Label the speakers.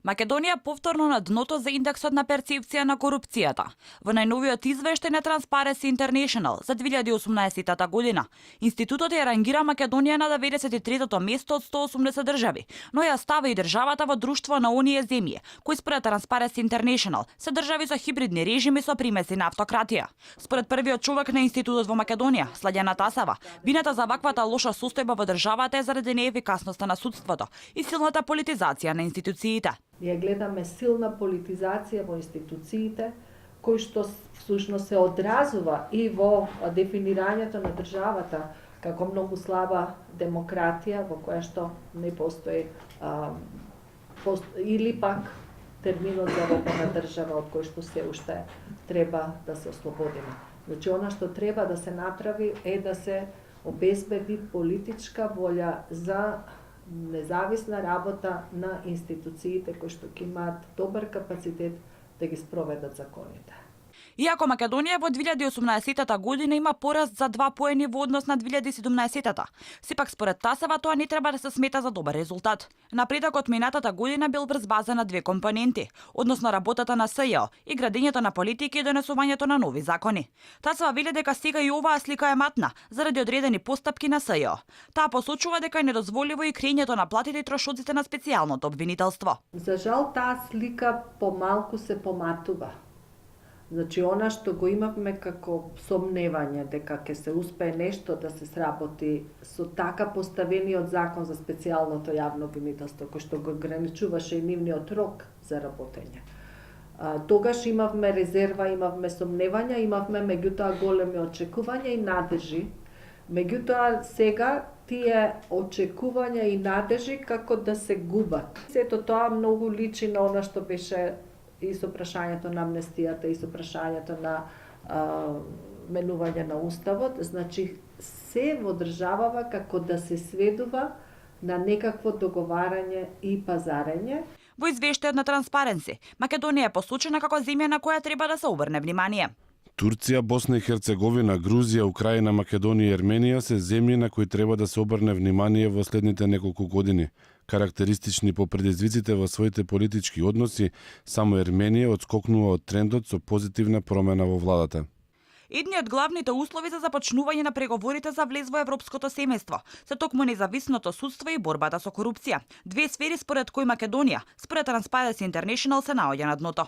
Speaker 1: Македонија повторно на дното за индексот на перцепција на корупцијата. Во најновиот извештај на Transparency International за 2018 година, институтот ја рангира Македонија на 93-то место од 180 држави, но ја става и државата во друштво на оние земји, кои според Transparency International се држави со хибридни режими со примеси на автократија. Според првиот човек на институтот во Македонија, Сладјана Тасава, вината за ваквата лоша состојба во државата е заради неефикасноста на судството и силната политизација на институциите.
Speaker 2: Ние гледаме силна политизација во институциите, кој што всушност се одразува и во дефинирањето на државата како многу слаба демократија во која што не постои или пак терминот за лопана држава од кој што се уште треба да се ослободиме. Значи, она што треба да се направи е да се обезбеди политичка волја за независна работа на институциите кои што ќе имаат добар капацитет да ги спроведат законите.
Speaker 1: Иако Македонија во 2018 година има пораст за 2 поени во однос на 2017-та, сепак според Тасева тоа не треба да се смета за добар резултат. Напредокот минатата година бил врз база на две компоненти, односно работата на СЈО и градењето на политики и донесувањето на нови закони. Тасева вели дека сега и оваа слика е матна заради одредени постапки на СЈО. Таа посочува дека е недозволиво и крењето на платите и трошоците на специјалното обвинителство.
Speaker 2: За жал таа слика помалку се поматува. Значи, она што го имавме како сомневање дека ќе се успее нешто да се сработи со така поставениот закон за специјалното јавно обвинителство, кој што го ограничуваше и нивниот рок за работење. Тогаш имавме резерва, имавме сомневања, имавме меѓутоа големи очекувања и надежи. Меѓутоа сега тие очекувања и надежи како да се губат. Сето тоа многу личи на она што беше и со прашањето на амнестијата, и со прашањето на менување на уставот, значи се во државава како да се сведува на некакво договарање и пазарење.
Speaker 1: Во извештајот на Transparency, Македонија е посочена како земја на која треба да се обрне внимание.
Speaker 3: Турција, Босна и Херцеговина, Грузија, Украина, Македонија и Ерменија се земји на кои треба да се обрне внимание во следните неколку години. Карактеристични по предизвиците во своите политички односи, само Ерменија одскокнува од трендот со позитивна промена во владата.
Speaker 1: Едни од главните услови за започнување на преговорите за влез во европското семејство се токму независното судство и борбата со корупција. Две сфери според кои Македонија, според Transparency International, се наоѓа на дното.